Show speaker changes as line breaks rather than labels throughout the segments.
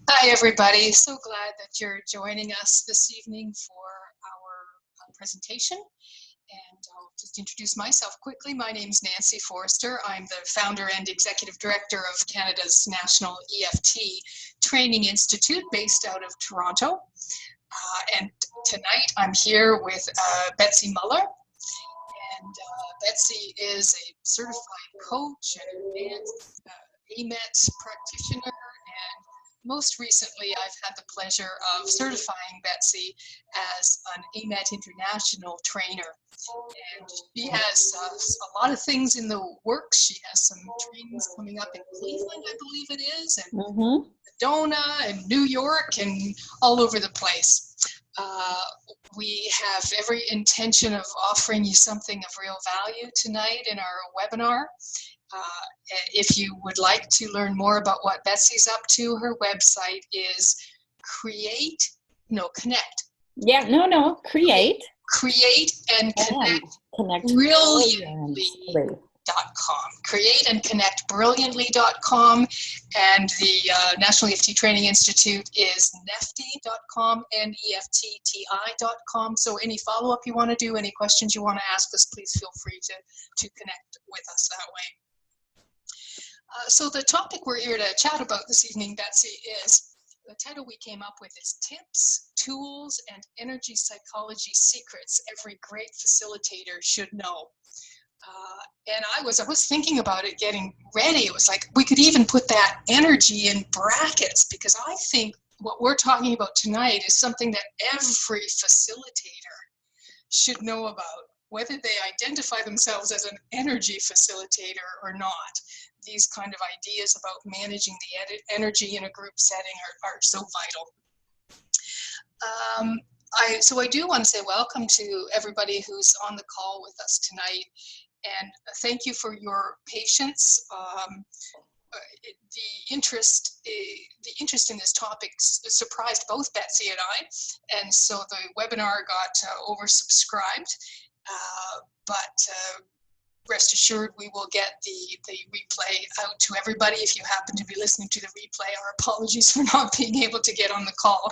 Hi, everybody. So glad that you're joining us this evening for our presentation. And I'll just introduce myself quickly. My name is Nancy Forrester. I'm the founder and executive director of Canada's National EFT Training Institute based out of Toronto. And tonight I'm here with Betsy Muller. And Betsy is a certified coach and advanced AAMET practitioner, and most recently I've had the pleasure of certifying Betsy as an AAMET International Trainer. And she has a lot of things in the works. She has some trainings coming up in Cleveland, I believe it is, and Sedona and New York and all over the place. We have every intention of offering you something of real value tonight in our webinar. If you would like to learn more about what Betsy's up to, her website is Create and Connect Brilliantly.com. Create and Connect Brilliantly.com, and the National EFT Training Institute is NeftTI.com and NeftTI.com. So any follow-up you want to do, any questions you want to ask us, please feel free to connect with us that way. So the topic we're here to chat about this evening, Betsy, is the title we came up with is Tips, Tools, and Energy Psychology Secrets Every Great Facilitator Should Know. And I was thinking about it getting ready. It was like we could even put that energy in brackets, because I think what we're talking about tonight is something that every facilitator should know about, whether they identify themselves as an energy facilitator or not. These kind of ideas about managing the energy in a group setting are so vital. So I do want to say welcome to everybody who's on the call with us tonight. And thank you for your patience. The interest in this topic surprised both Betsy and I, and so the webinar got oversubscribed. But rest assured, we will get the replay out to everybody. If you happen to be listening to the replay, our apologies for not being able to get on the call.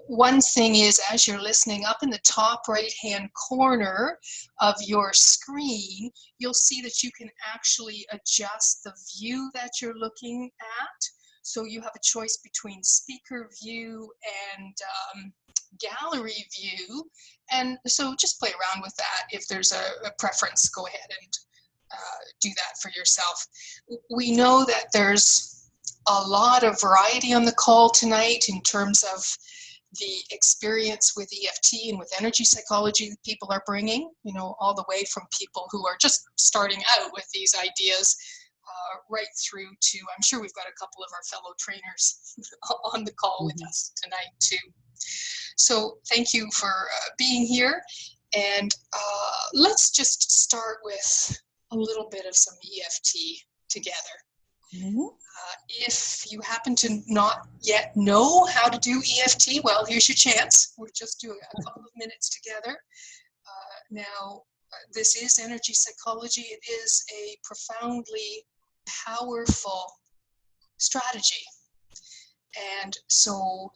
One thing is, as you're listening, up in the top right-hand corner of your screen, you'll see that you can actually adjust the view that you're looking at. So you have a choice between speaker view and gallery view. And so just play around with that. If there's a preference, go ahead and do that for yourself. We know that there's a lot of variety on the call tonight in terms of the experience with EFT and with energy psychology that people are bringing, you know, all the way from people who are just starting out with these ideas right through to, I'm sure we've got a couple of our fellow trainers on the call with us tonight too. So thank you for being here, and let's just start with a little bit of some EFT together. If you happen to not yet know how to do EFT, well, here's your chance. We'll just do a couple of minutes together. Now, this is energy psychology. It is a profoundly powerful strategy, and so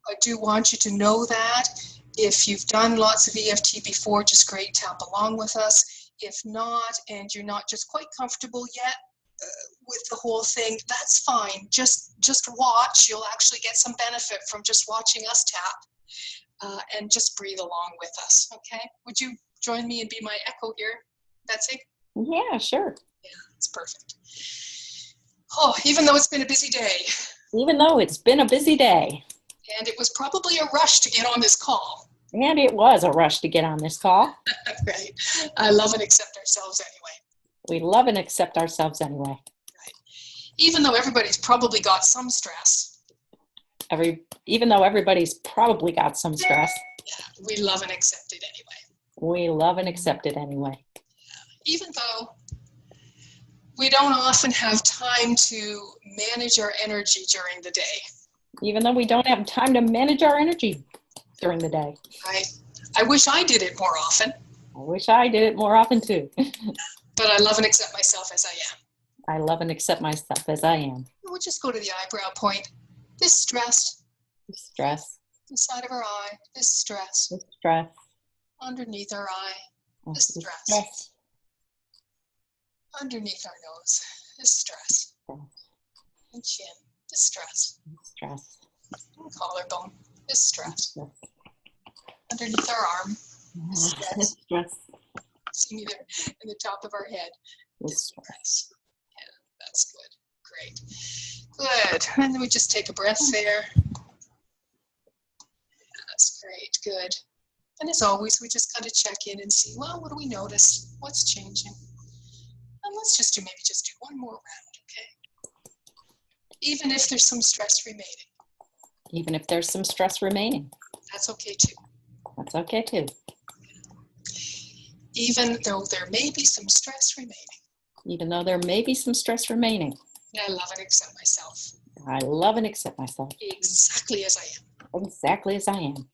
I do want you to know that. If you've done lots of EFT before, just great, tap along with us. If not, and you're not just quite comfortable yet with the whole thing, that's fine. Just watch. You'll actually get some benefit from just watching us tap, and just breathe along with us, okay? Would you join me and be my echo here, Betsy?
Yeah, sure.
Yeah, that's perfect. Oh, even though it's been a busy day.
Even though it's been a busy day.
And it was probably a rush to get on this call.
And it was a rush to get on this call.
Right. I love and accept ourselves anyway.
We love and accept ourselves anyway.
Right. Even though everybody's probably got some stress.
Even though everybody's probably got some stress.
Yeah, we love and accept it anyway.
We love and accept it anyway.
Even though we don't often have time to manage our energy during the day.
Even though we don't have time to manage our energy during the day.
Right. I wish I did it more often.
I wish I did it more often too.
But I love and accept myself as I am.
I love and accept myself as I am.
We'll just go to the eyebrow point. Distress.
Distress.
Inside of our eye. Distress.
Distress.
Underneath our eye.
Oh,
Distress.
distress.
Underneath our nose. Distress. And chin. Distress.
Distress.
And collarbone. Distress.
Distress.
Underneath our arm. Distress.
Distress.
See me there in the top of our head. Distress. Yeah, that's good. Great. Good. And then we just take a breath there. That's great. Good. And as always, we just kind of check in and see, well, what do we notice? What's changing? And let's just do one more round, okay? Even if there's some stress remaining.
Even if there's some stress remaining.
That's okay too.
That's okay too.
Even though there may be some stress remaining.
Even though there may be some stress remaining.
I love and accept myself.
I love and accept myself.
Exactly as I am.
Exactly as I am.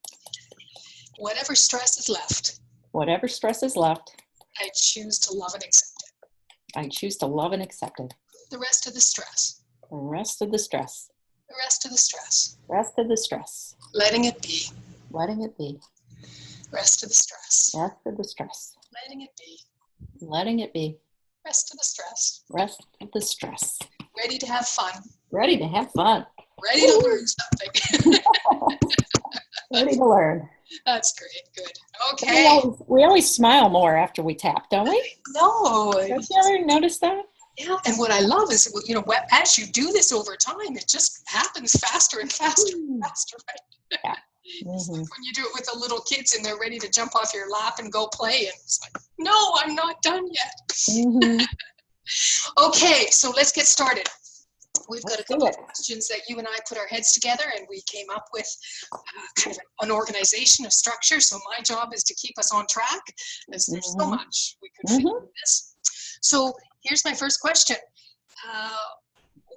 Whatever stress is left.
Whatever stress is left.
I choose to love and accept it.
I choose to love and accept it.
The rest of the stress.
The rest of the stress.
The rest of the stress.
Rest of the stress.
Letting it be.
Letting it be.
Rest of the stress.
Rest of the stress.
Letting it be.
Letting it be.
Rest of the stress.
Rest of the stress.
Ready to have fun.
Ready to have fun.
Ready to learn something.
Ready to learn.
That's great. Good. Okay.
We always smile more after we tap, don't we?
No.
Have you ever noticed that?
Yeah. And what I love is, as you do this over time, it just happens faster and faster and faster, right?
Yeah.
It's like when you do it with the little kids and they're ready to jump off your lap and go play, and it's like, no, I'm not done yet. Okay, so let's get started. We've got a couple of questions that you and I put our heads together and we came up with kind of an organization, a structure. So my job is to keep us on track, as there's so much we could fit in this. So here's my first question.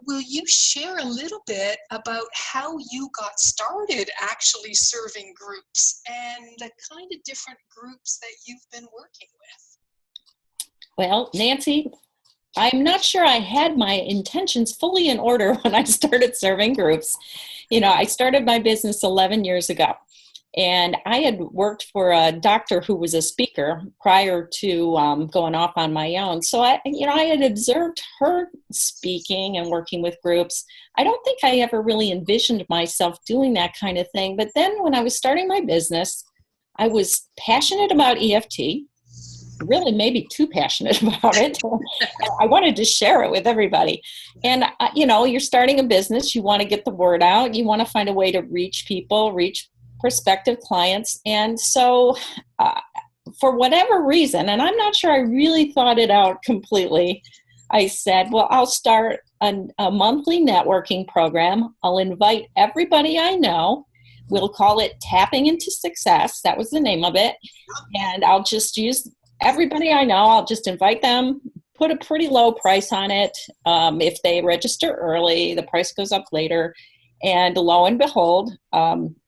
Will you share a little bit about how you got started actually serving groups and the kind of different groups that you've been working with?
Well, Nancy, I'm not sure I had my intentions fully in order when I started serving groups. I started my business 11 years ago, and I had worked for a doctor who was a speaker prior to going off on my own. So I had observed her speaking and working with groups. I don't think I ever really envisioned myself doing that kind of thing. But then when I was starting my business, I was passionate about EFT. Really maybe too passionate about it. I wanted to share it with everybody. And, you're starting a business. You want to get the word out. You want to find a way to reach people, reach prospective clients. And so for whatever reason, and I'm not sure I really thought it out completely, I said, well, I'll start a monthly networking program. I'll invite everybody I know. We'll call it Tapping into Success. That was the name of it. And I'll just use everybody I know. I'll just invite them, put a pretty low price on it. If they register early, the price goes up later. And lo and behold,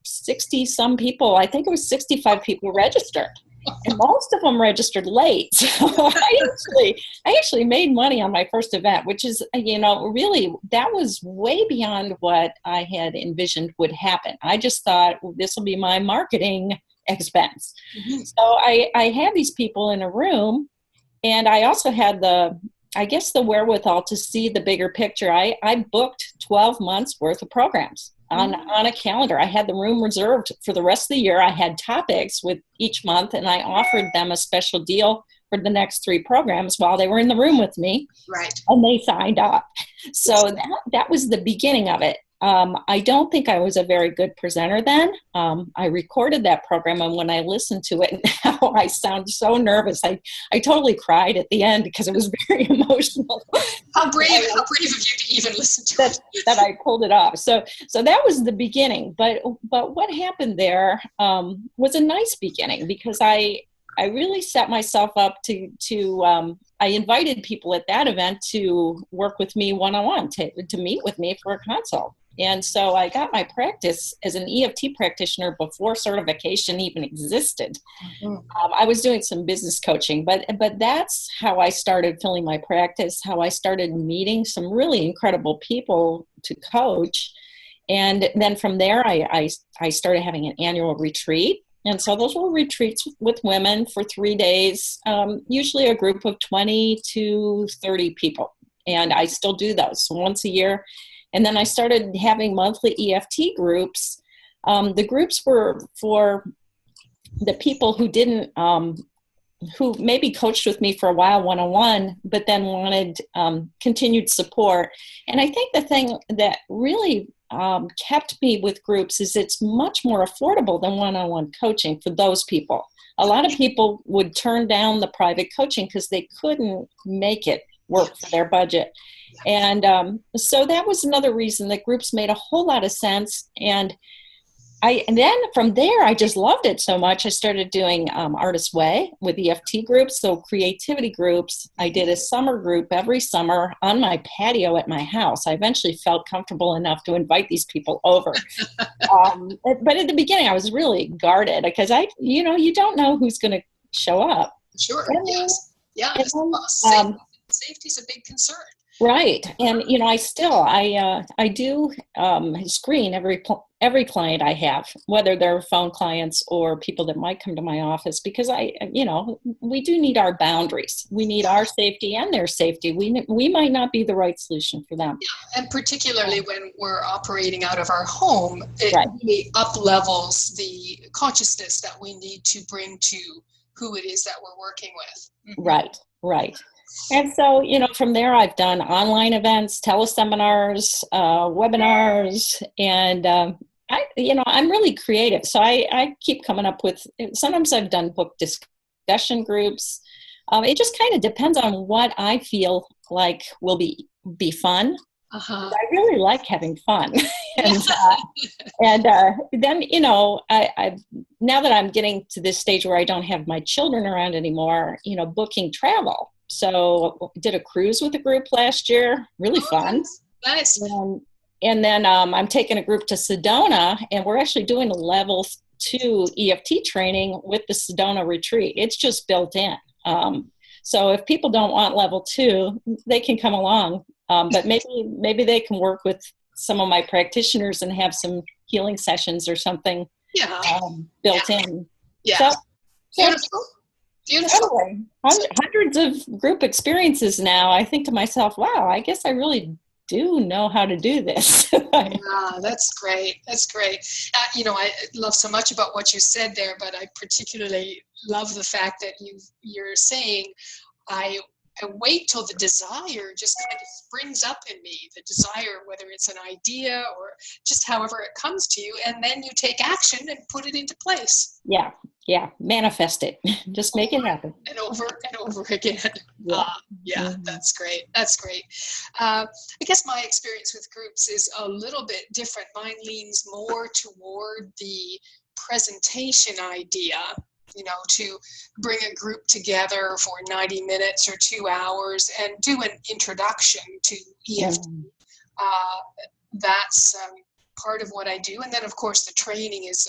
60 some people, I think it was 65 people registered. And most of them registered late. So I actually made money on my first event, which is, really, that was way beyond what I had envisioned would happen. I just thought, well, this will be my marketing expense. So I had these people in a room, and I also had the wherewithal to see the bigger picture. I booked 12 months worth of programs on a calendar. I had the room reserved for the rest of the year. I had topics with each month, and I offered them a special deal for the next 3 programs while they were in the room with me.
Right.
And they signed up. So that was the beginning of it. I don't think I was a very good presenter then. I recorded that program, and when I listened to it now, I sound so nervous. I totally cried at the end because it was very emotional.
How brave of you to even listen to it.
That I pulled it off. So that was the beginning. But what happened there was a nice beginning, because I really set myself up to I invited people at that event to work with me one-on-one, to meet with me for a consult. And so I got my practice as an EFT practitioner before certification even existed. I was doing some business coaching, but that's how I started filling my practice, how I started meeting some really incredible people to coach. And then from there, I started having an annual retreat. And so those were retreats with women for 3 days, usually a group of 20 to 30 people. And I still do those once a year. And then I started having monthly EFT groups. The groups were for the people who didn't, who maybe coached with me for a while one-on-one, but then wanted continued support. And I think the thing that really kept me with groups is it's much more affordable than one-on-one coaching for those people. A lot of people would turn down the private coaching because they couldn't make it work for their budget. And so that was another reason that groups made a whole lot of sense. And then from there, I just loved it so much. I started doing Artist Way with EFT groups, so creativity groups. I did a summer group every summer on my patio at my house. I eventually felt comfortable enough to invite these people over. But at the beginning, I was really guarded because you don't know who's going to show up.
Sure.
And
yes. Yeah. Safety's a big concern.
Right. And, I do screen every client I have, whether they're phone clients or people that might come to my office, because we do need our boundaries. We need our safety and their safety. We might not be the right solution for them.
Yeah. And particularly when we're operating out of our home, it
Right.
really up-levels the consciousness that we need to bring to who it is that we're working with.
Right. Right. And so, from there, I've done online events, teleseminars, webinars, and I'm really creative. So I keep coming up with, sometimes I've done book discussion groups. It just kind of depends on what I feel like will be fun. I really like having fun. And then, I now that I'm getting to this stage where I don't have my children around anymore, booking travel. So did a cruise with a group last year, really fun.
Nice.
And then I'm taking a group to Sedona, and we're actually doing a level 2 EFT training with the Sedona retreat. It's just built in. So if people don't want level 2, they can come along. But maybe they can work with some of my practitioners and have some healing sessions or something built in.
Yeah.
So,
Beautiful.
Anyway, hundreds of group experiences now. I think to myself, wow, I guess I really do know how to do this.
That's great. That's great. I love so much about what you said there, but I particularly love the fact that you're saying, I wait till the desire just kind of springs up in me, the desire, whether it's an idea or just however it comes to you, and then you take action and put it into place.
Yeah, manifest it. Just make it happen.
And over again. That's great. That's great. I guess my experience with groups is a little bit different. Mine leans more toward the presentation idea, to bring a group together for 90 minutes or 2 hours and do an introduction to EFT. That's part of what I do. And then, of course, the training is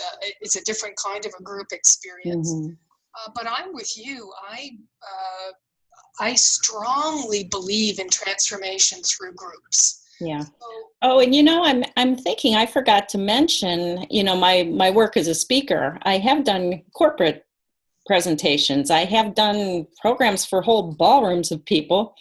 a different kind of a group experience. But I'm with you. I strongly believe in transformation through groups.
Yeah. And I'm thinking, I forgot to mention, my work as a speaker. I have done corporate presentations. I have done programs for whole ballrooms of people.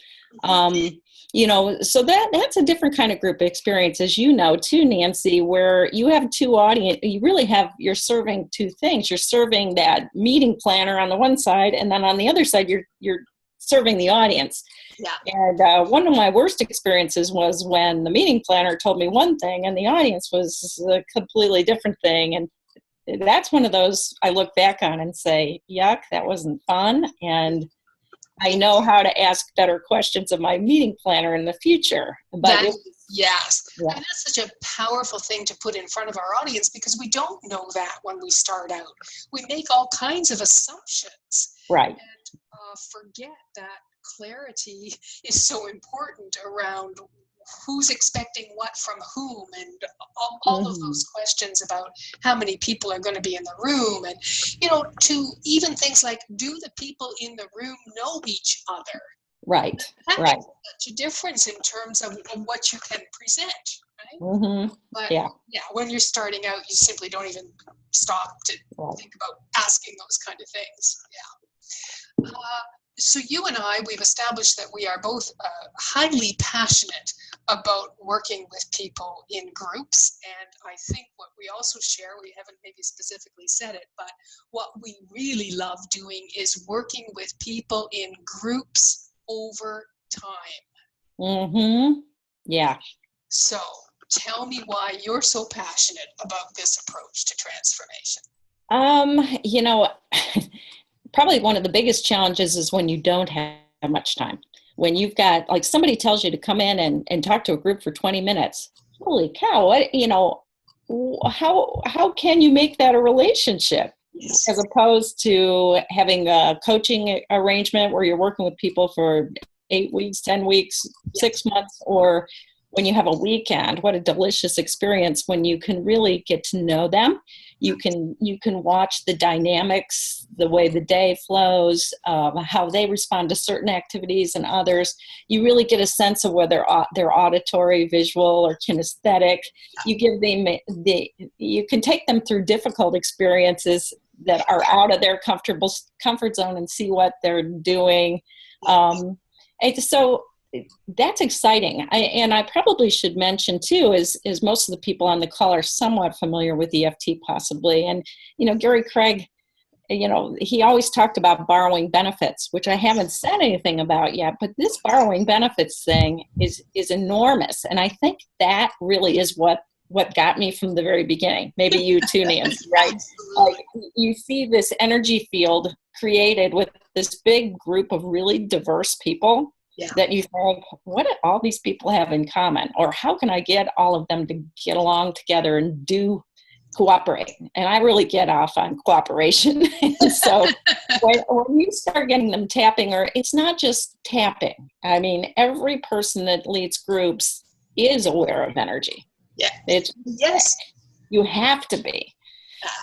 So that's a different kind of group experience, as you know, too, Nancy, where you have two audience. You're serving two things. You're serving that meeting planner on the one side, and then on the other side, you're serving the audience.
Yeah.
And one of my worst experiences was when the meeting planner told me one thing and the audience was a completely different thing. And that's one of those I look back on and say, yuck, that wasn't fun. And I know how to ask better questions of my meeting planner in the future.
Yes. Yeah. And that's such a powerful thing to put in front of our audience, because we don't know that when we start out. We make all kinds of assumptions.
Right.
And forget that clarity is so important around who's expecting what from whom, and all of those questions about how many people are going to be in the room, and to even things like, do the people in the room know each other?
Right.
That
Right.
makes such a difference in terms of what you can present, right?
Mm-hmm.
But
Yeah.
yeah, when you're starting out, you simply don't even stop to
Right.
think about asking those kind of things. Yeah. So you and I, we've established that we are both highly passionate about working with people in groups. And I think what we also share, we haven't maybe specifically said it, but what we really love doing is working with people in groups over time.
Mm-hmm. Yeah.
So tell me why you're so passionate about this approach to transformation.
You know, probably one of the biggest challenges is when you don't have much time. When you've got, like, somebody tells you to come in and talk to a group for 20 minutes. Holy cow, what, how can you make that a relationship?
Yes.
As opposed to having a coaching arrangement where you're working with people for 8 weeks, 10 weeks, 6 months, or when you have a weekend. What a delicious experience when you can really get to know them. You can watch the dynamics, the way the day flows, how they respond to certain activities and others. You really get a sense of whether they're auditory, visual, or kinesthetic. You give them you can take them through difficult experiences that are out of their comfort zone and see what they're doing. And so that's exciting. And I probably should mention too, is most of the people on the call are somewhat familiar with EFT possibly. And, Gary Craig, he always talked about borrowing benefits, which I haven't said anything about yet, but this borrowing benefits thing is enormous. And I think that really is what got me from the very beginning. Maybe you too, Nancy, right? Like, you see this energy field created with this big group of really diverse people. Yeah. That you think, what do all these people have in common? Or how can I get all of them to get along together and cooperate? And I really get off on cooperation. So when you start getting them tapping, or it's not just tapping. I mean, every person that leads groups is aware of energy.
Yeah.
Yes. You have to be.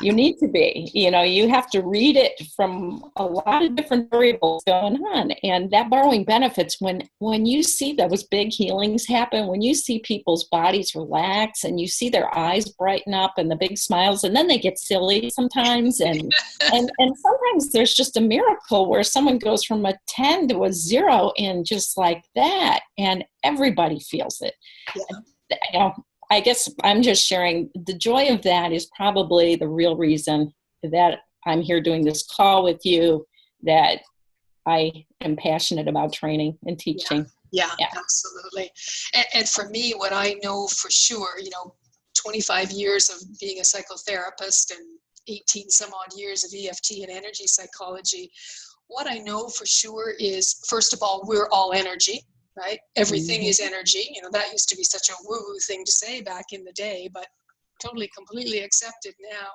You need to be, you have to read it from a lot of different variables going on. And that borrowing benefits, when you see those big healings happen, when you see people's bodies relax and you see their eyes brighten up and the big smiles, and then they get silly sometimes. And sometimes there's just a miracle where someone goes from a 10 to a 0 in just like that. And everybody feels it. Yeah. I guess I'm just sharing the joy of that is probably the real reason that I'm here doing this call with you, that I am passionate about training and teaching.
Yeah. Absolutely. And for me, what I know for sure, 25 years of being a psychotherapist and 18 some odd years of EFT and energy psychology, what I know for sure is, first of all, we're all energy. Right? Everything is energy. That used to be such a woo-woo thing to say back in the day, but totally, completely accepted now.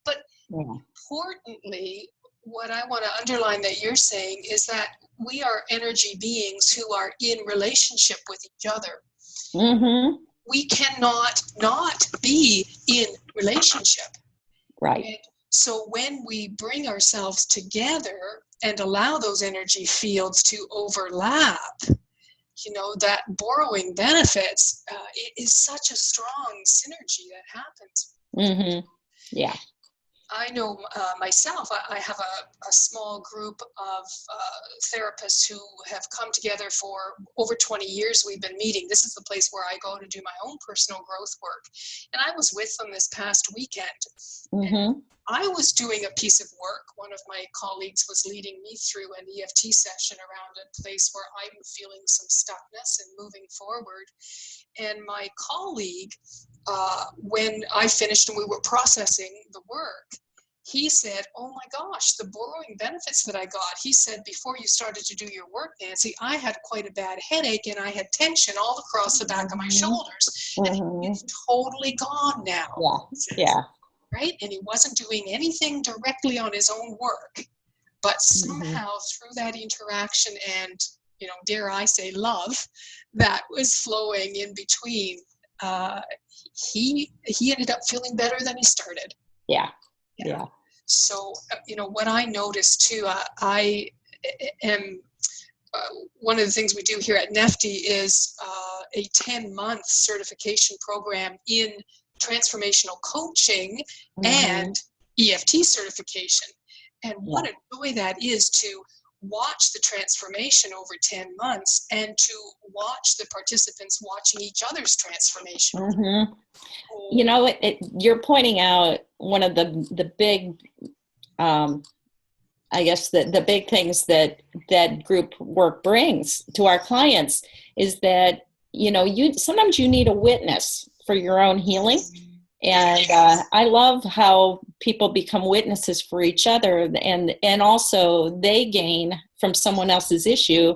But importantly, what I want to underline that you're saying is that we are energy beings who are in relationship with each other. Mm-hmm. We cannot not be in relationship.
Right.
And so when we bring ourselves together and allow those energy fields to overlap, that borrowing benefits, it is such a strong synergy that happens.
Mm-hmm. Yeah.
I know myself, I have a small group of therapists who have come together for over 20 years. We've been meeting. This is the place where I go to do my own personal growth work. And I was with them this past weekend. Mm-hmm. I was doing a piece of work. One of my colleagues was leading me through an EFT session around a place where I'm feeling some stuckness and moving forward. And my colleague, when I finished and we were processing the work, he said, "Oh my gosh, the borrowing benefits that I got." He said, "Before you started to do your work, Nancy, I had quite a bad headache and I had tension all across the back of my shoulders. And it's totally gone now."
Yeah.
Right? And he wasn't doing anything directly on his own work, but somehow through that interaction and, dare I say, love that was flowing in between, he ended up feeling better than he started.
Yeah.
So, what I noticed too, I am one of the things we do here at NeftTI is a 10-month certification program in transformational coaching and EFT certification. And what a joy that is to watch the transformation over 10 months and to watch the participants watching each other's transformation.
You know, you're pointing out one of the big, I guess the big things that group work brings to our clients is that, you know, sometimes you need a witness for your own healing. And I love how people become witnesses for each other, and also they gain from someone else's issue.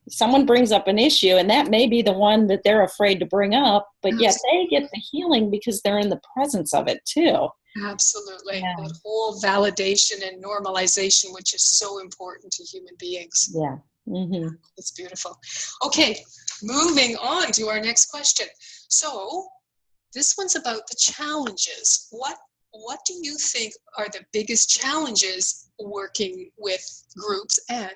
Someone brings up an issue, and that may be the one that they're afraid to bring up, but yet they get the healing because they're in the presence of it too.
Absolutely. Yeah. That whole validation and normalization, which is so important to human beings.
Yeah.
It's beautiful. Okay, moving on to our next question. So this one's about the challenges. What do you think are the biggest challenges working with groups? And,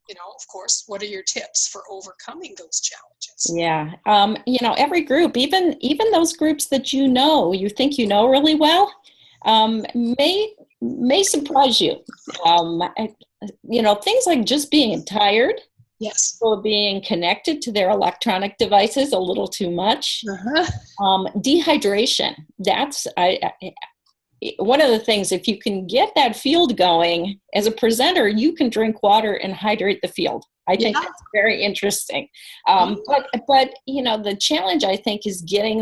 you know, of course, what are your tips for overcoming those challenges?
Yeah. You know, every group, even those groups that you think you know really well, may surprise you. You know, things like just being tired.
Yes.
Or being connected to their electronic devices a little too much. Dehydration. That's one of the things, if you can get that field going, as a presenter, you can drink water and hydrate the field. I think that's very interesting. But, you know, the challenge, I think, is getting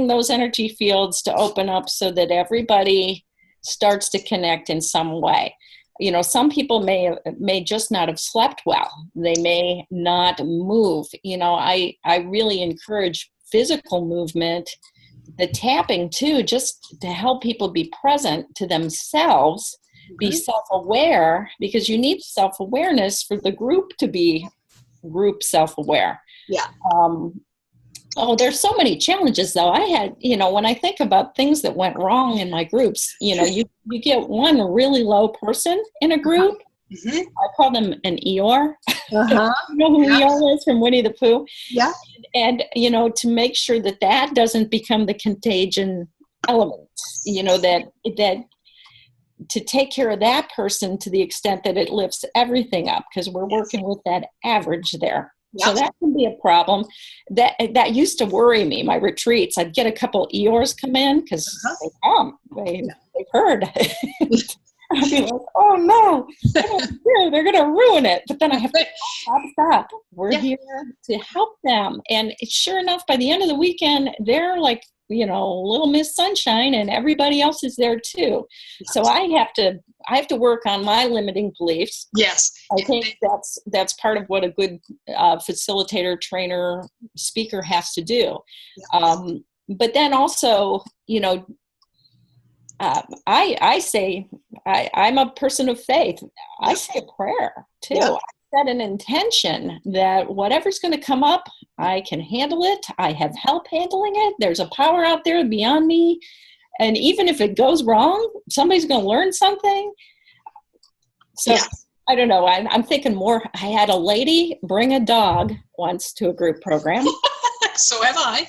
those energy fields to open up so that everybody starts to connect in some way. You know, some people may just not have slept well. They may not move. You know, I really encourage physical movement, the tapping too, just to help people be present to themselves, be self-aware, because you need self-awareness for the group to be group self-aware.
Yeah.
Oh, there's so many challenges though. I had, you know, when I think about things that went wrong in my groups, you know, you get one really low person in a group. I call them an Eeyore. You know who Eeyore is from Winnie the Pooh?
Yeah.
And, you know, to make sure that doesn't become the contagion element, you know, that to take care of that person to the extent that it lifts everything up, because we're working with that average there. Yep. So that can be a problem. That used to worry me. My retreats, I'd get a couple Eeyores come in because they come. They've heard. I'd be like, oh no, they're going to ruin it. But then I have to stop. We're here to help them. And sure enough, by the end of the weekend, they're like, you know, Little Miss Sunshine, and everybody else is there too. So I have to work on my limiting beliefs.
Yes.
I think that's part of what a good facilitator, trainer, speaker has to do. But then also, you know, I say, I'm a person of faith. I say a prayer too. I set an intention that whatever's going to come up, I can handle it. I have help handling it. There's a power out there beyond me. And even if it goes wrong, somebody's going to learn something. So I don't know. I'm thinking more. I had a lady bring a dog once to a group program.
So have I.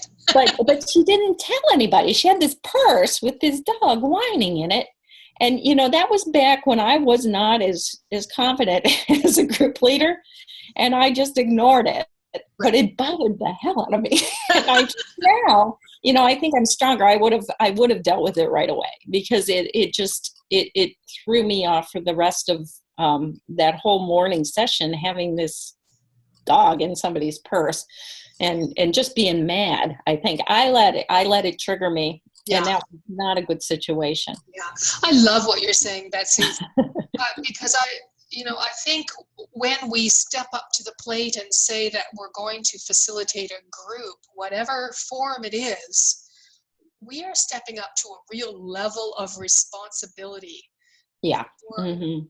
but she didn't tell anybody. She had this purse with this dog whining in it. And, you know, that was back when I was not as confident as a group leader. And I just ignored it. But it bothered the hell out of me. And now, you know, I think I'm stronger. I would have dealt with it right away, because it threw me off for the rest of that whole morning session, having this dog in somebody's purse and just being mad. I think I let it trigger me. Yeah. And that was not a good situation.
Yeah. I love what you're saying, Betsy, because I think when we step up to the plate and say that we're going to facilitate a group, whatever form it is, we are stepping up to a real level of responsibility for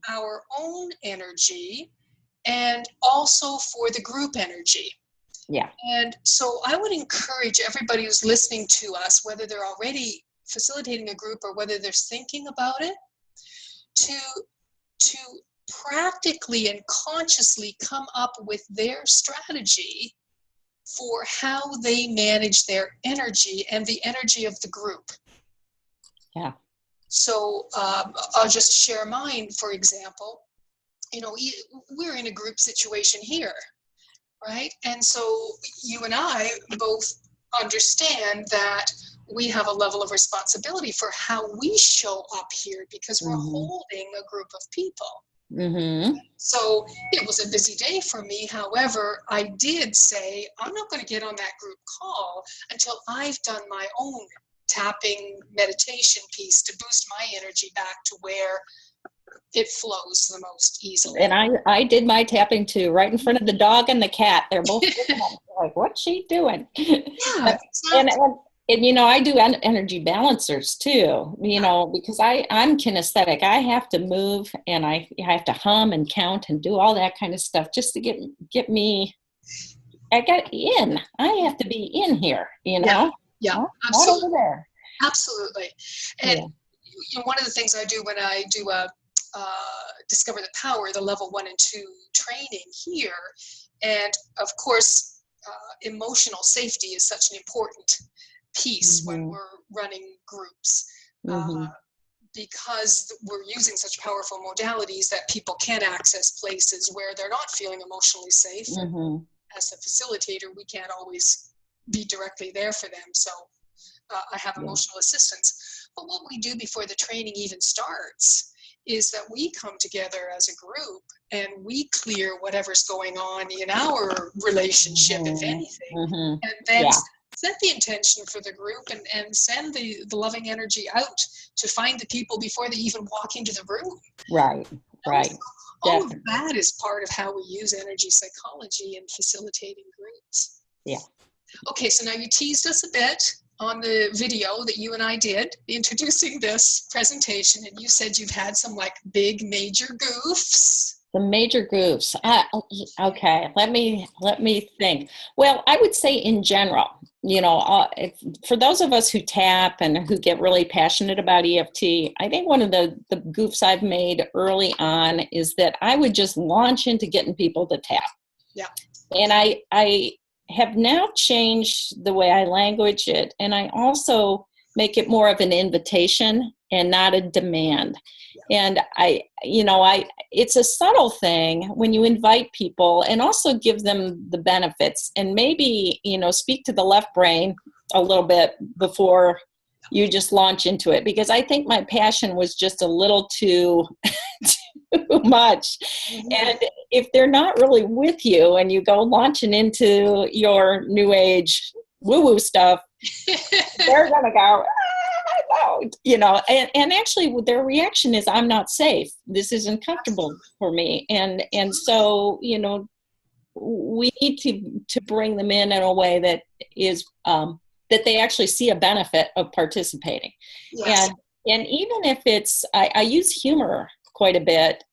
our own energy and also for the group energy.
Yeah.
And so I would encourage everybody who's listening to us, whether they're already facilitating a group or whether they're thinking about it, to practically and consciously come up with their strategy for how they manage their energy and the energy of the group.
Yeah.
So I'll just share mine, for example. You know, we're in a group situation here, right? And so you and I both understand that we have a level of responsibility for how we show up here because we're holding a group of people. So it was a busy day for me. However, I did say, I'm not going to get on that group call until I've done my own tapping meditation piece to boost my energy back to where it flows the most easily.
And I did my tapping too, right in front of the dog and the cat. They're both like, what's she doing?
Yeah,
and you know, I do energy balancers too, you know, because I'm kinesthetic. I have to move and I have to hum and count and do all that kind of stuff just to get me, I got in. I have to be in here, you know?
Yeah,
absolutely. Over there.
Absolutely. And you know, one of the things I do when I do Discover the Power, the level 1 and 2 training here, and of course, emotional safety is such an important piece when we're running groups, because we're using such powerful modalities that people can access places where they're not feeling emotionally safe. As a facilitator, we can't always be directly there for them. So I have emotional assistance. But what we do before the training even starts is that we come together as a group and we clear whatever's going on in our relationship, if anything, and then set the intention for the group and send the loving energy out to find the people before they even walk into the room.
Right.
All of that is part of how we use energy psychology in facilitating groups.
Yeah.
Okay, so now you teased us a bit on the video that you and I did introducing this presentation, and you said you've had some like big major goofs.
The major goofs. Okay, let me think. Well, I would say in general, you know, for those of us who tap and who get really passionate about EFT, I think one of the goofs I've made early on is that I would just launch into getting people to tap.
Yeah.
And I have now changed the way I language it, and I also make it more of an invitation and not a demand. And it's a subtle thing when you invite people and also give them the benefits and maybe, you know, speak to the left brain a little bit before you just launch into it, because I think my passion was just a little too much. And if they're not really with you and you go launching into your new age woo-woo stuff, they're going to go, you know, and actually their reaction is, I'm not safe. This isn't comfortable for me. And so, you know, we need to bring them in a way that is, that they actually see a benefit of participating.
Yes.
And even if it's, I use humor quite a bit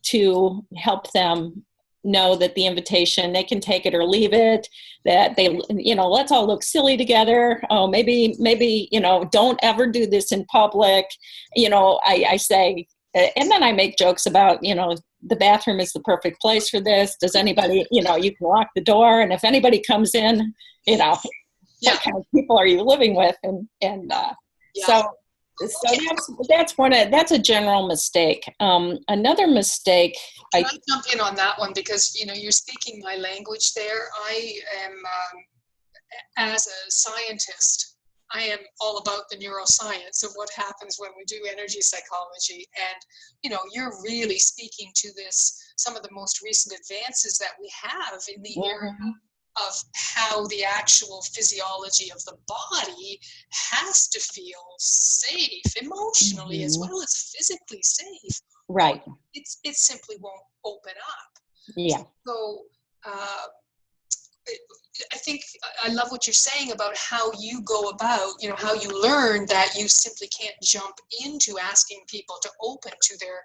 to help them know that the invitation, they can take it or leave it, that they, you know, let's all look silly together. Oh, maybe, you know, don't ever do this in public. You know, I say, and then I make jokes about, you know, the bathroom is the perfect place for this. Does anybody, you know, you can lock the door, and if anybody comes in, you know, what kind of people are you living with? So that's a general mistake. Another mistake.
Can I jump in on that one, because you know you're speaking my language there. I am, as a scientist, I am all about the neuroscience of what happens when we do energy psychology, and you know you're really speaking to some of the most recent advances that we have in the area of how the actual physiology of the body has to feel safe emotionally as well as physically safe.
Right.
It simply won't open up.
Yeah.
So I think I love what you're saying about how you go about, you know, how you learn that you simply can't jump into asking people to open to their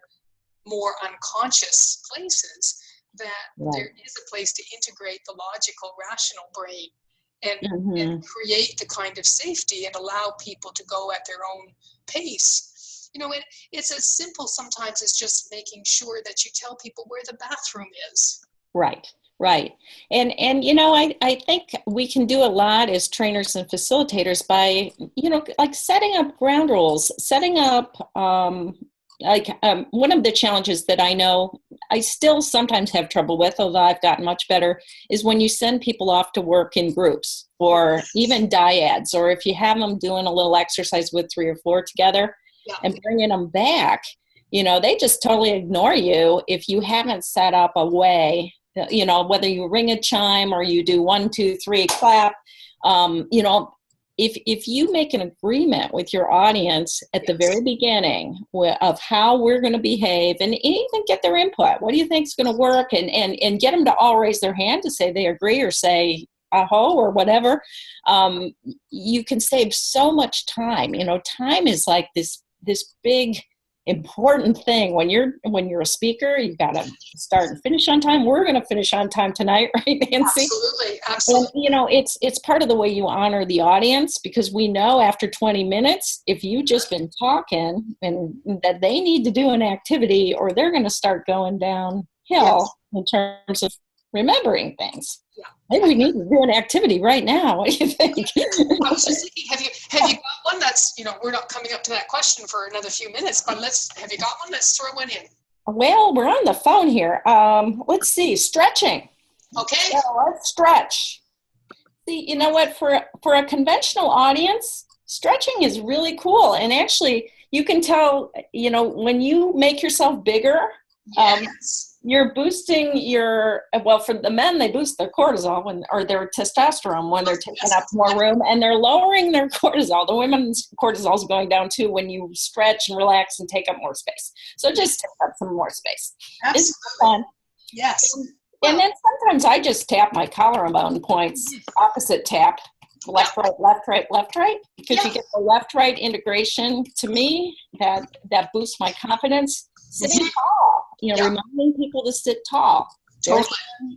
more unconscious places, that there is a place to integrate the logical, rational brain and create the kind of safety and allow people to go at their own pace. it's as simple sometimes as just making sure that you tell people where the bathroom is.
Right, right. And I think we can do a lot as trainers and facilitators by, like setting up ground rules, setting up, one of the challenges that I know I still sometimes have trouble with, although I've gotten much better, is when you send people off to work in groups or even dyads, or if you have them doing a little exercise with 3 or 4 together and bringing them back, they just totally ignore you if you haven't set up a way, whether you ring a chime or you do 1, 2, 3, clap, if you make an agreement with your audience at the very beginning of how we're going to behave and even get their input, what do you think is going to work, and get them to all raise their hand to say they agree or say aho or whatever, you can save so much time. Time is like this big important thing when you're a speaker. You've got to start and finish on time. We're going to finish on time tonight, right, Nancy?
Absolutely.
And it's part of the way you honor the audience, because we know after 20 minutes, if you've just been talking, and that they need to do an activity or they're going to start going downhill in terms of remembering things. Maybe we need to do an activity right now. What do you think?
I was just thinking, have you got one that's, we're not coming up to that question for another few minutes, but have you got one? Let's throw one in.
Well, we're on the phone here. Let's see, stretching.
Okay.
So let's stretch. See, you know what, for a conventional audience, stretching is really cool. And actually, you can tell, when you make yourself bigger, you're boosting for the men, they boost their cortisol or their testosterone when they're taking up more room, and they're lowering their cortisol. The women's cortisol is going down too when you stretch and relax and take up more space. So just take up some more space.
Absolutely.
It's fun.
Yes.
And then sometimes I just tap my collarbone points, opposite tap, left, right, left, right, left, right, because you get the left-right integration. To me, that boosts my confidence. Sitting tall, reminding people to sit tall.
Totally.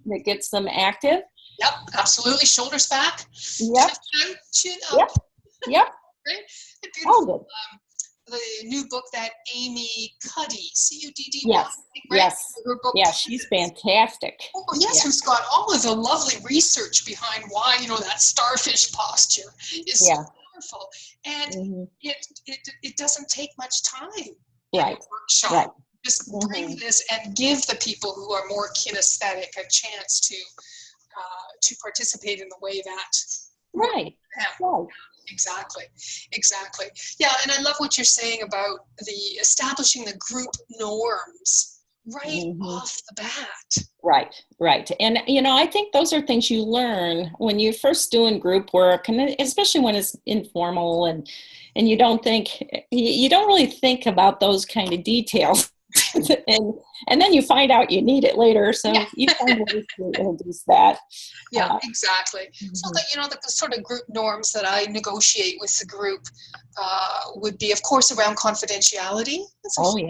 That gets them active.
Yep, absolutely. Shoulders back.
Yep.
Chin up.
Yep.
Right?
Beautiful.
The new book that Amy Cuddy, C-U-D-D.
Yes.
Her book.
Yeah, she's fantastic.
Oh, yes, who's got all of the lovely research behind why, that starfish posture is so powerful. And it doesn't take much time.
Right.
Workshop.
Right.
Just bring this and give the people who are more kinesthetic a chance to participate in the way that.
Right.
Yeah. Exactly. Yeah, and I love what you're saying about the establishing the group norms off the bat. Right. And, I think those are things you learn when you're first doing group work, and especially when it's informal and you don't really think about those kind of details. and then you find out you need it later, so you find ways to introduce that. Yeah, exactly. So that the sort of group norms that I negotiate with the group would be, of course, around confidentiality. Right?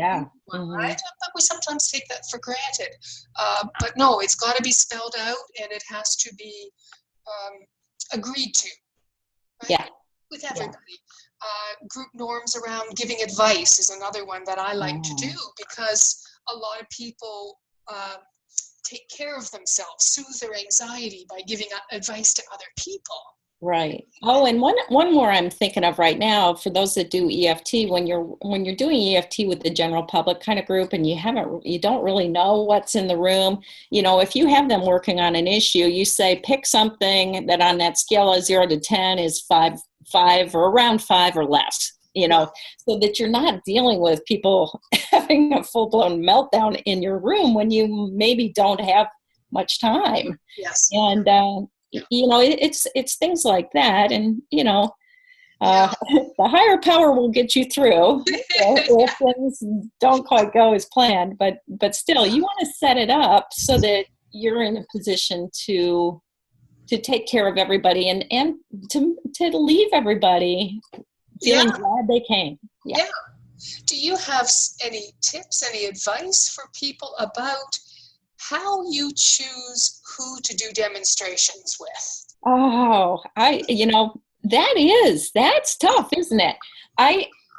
But we sometimes take that for granted. But no, it's got to be spelled out, and it has to be agreed to. Right?
Yeah.
With everybody. Group norms around giving advice is another one that I like to do, because a lot of people take care of themselves, soothe their anxiety by giving advice to other people. Right.
Oh, and one more I'm thinking of right now, for those that do EFT, when you're doing EFT with the general public kind of group and you don't really know what's in the room, if you have them working on an issue, you say pick something that on that scale of 0 to 10 is 5 or around 5 or less, so that you're not dealing with people having a full-blown meltdown in your room when you maybe don't have much time.
Yes.
And it's things like that, and the higher power will get you through if things don't quite go as planned, but still you want to set it up so that you're in a position to take care of everybody and to leave everybody feeling glad they came. Yeah.
Do you have any tips, any advice for people about how you choose who to do demonstrations with?
Oh, that's tough, isn't it?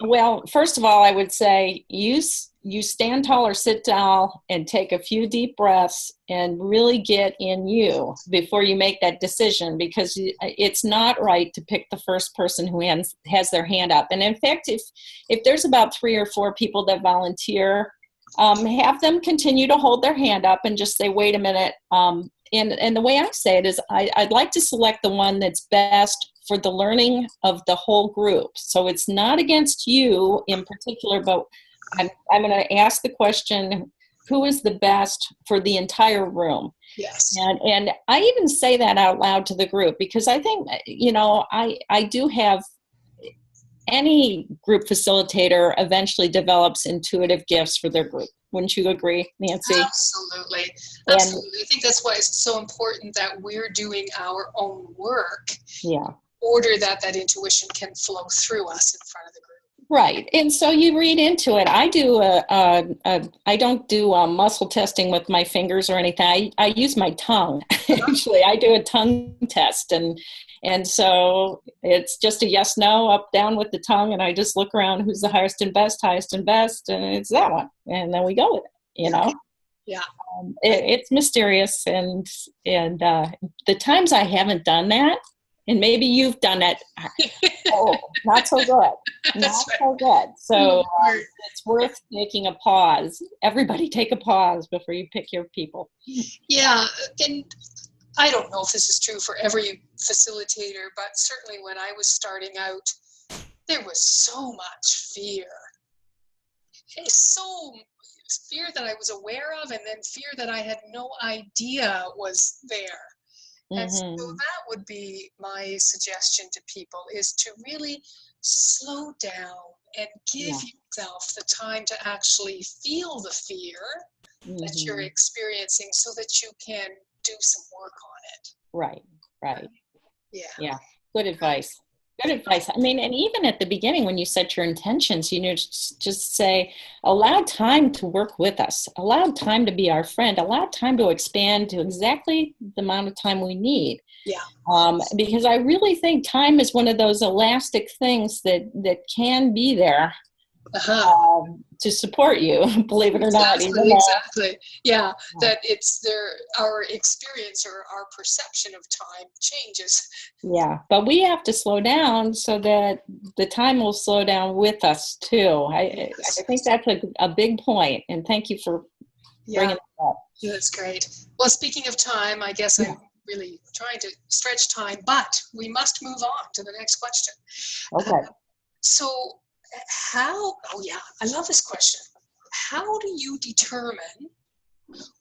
Well, first of all, I would say you stand tall or sit down and take a few deep breaths and really get in you before you make that decision, because it's not right to pick the first person who has their hand up. And in fact, if there's about 3 or 4 people that volunteer, have them continue to hold their hand up and just say, wait a minute. And the way I say it is I'd like to select the one that's best for the learning of the whole group. So it's not against you in particular, but I'm going to ask the question, who is the best for the entire room?
Yes.
And I even say that out loud to the group, because I think, I do have, any group facilitator eventually develops intuitive gifts for their group. Wouldn't you agree, Nancy?
Absolutely. Absolutely. I think that's why it's so important that we're doing our own work.
Yeah.
In order that intuition can flow through us in front of the group.
Right. And so you read into it. I do I don't do muscle testing with my fingers or anything. I use my tongue. Actually, I do a tongue test, and so it's just a yes, no, up, down with the tongue, and I just look around who's the highest and best, and it's that one, and then we go with it.
Yeah.
It's mysterious, and the times I haven't done that, and maybe you've done it. Oh, not so good. So good. So it's worth taking a pause. Everybody take a pause before you pick your people.
Yeah. And I don't know if this is true for every facilitator, but certainly when I was starting out, there was so much fear. So fear that I was aware of, and then fear that I had no idea was there. And so that would be my suggestion to people, is to really slow down and give yourself the time to actually feel the fear that you're experiencing, so that you can do some work on it.
Right.
Yeah.
Good advice. I mean, and even at the beginning, when you set your intentions, just say, allow time to work with us, allow time to be our friend, allow time to expand to exactly the amount of time we need.
Yeah.
Because I really think time is one of those elastic things that can be there to support you, believe it or not.
Exactly. Yeah. That it's our experience or our perception of time changes.
Yeah. But we have to slow down so that the time will slow down with us too. I think that's a big point. And thank you for bringing it up.
Yeah, that's great. Well, speaking of time, I guess I'm really trying to stretch time, but we must move on to the next question.
Okay.
I love this question. How do you determine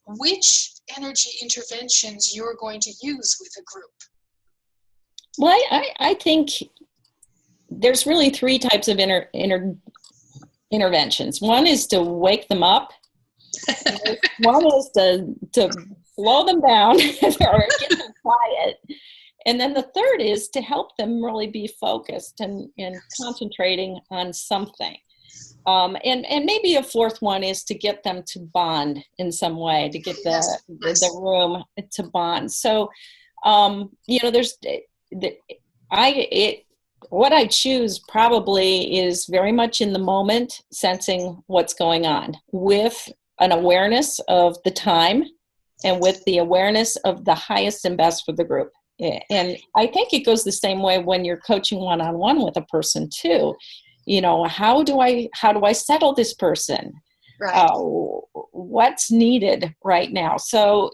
which energy interventions you're going to use with a group?
Well, I think there's really 3 types of interventions. One is to wake them up. One is to slow them down or get them quiet. And then the third is to help them really be focused and concentrating on something. And maybe a fourth one is to get them to bond in some way, to get the room to bond. So, what I choose probably is very much in the moment, sensing what's going on with an awareness of the time and with the awareness of the highest and best for the group. And I think it goes the same way when you're coaching one-on-one with a person too. How do I settle this person?
Right.
What's needed right now? So,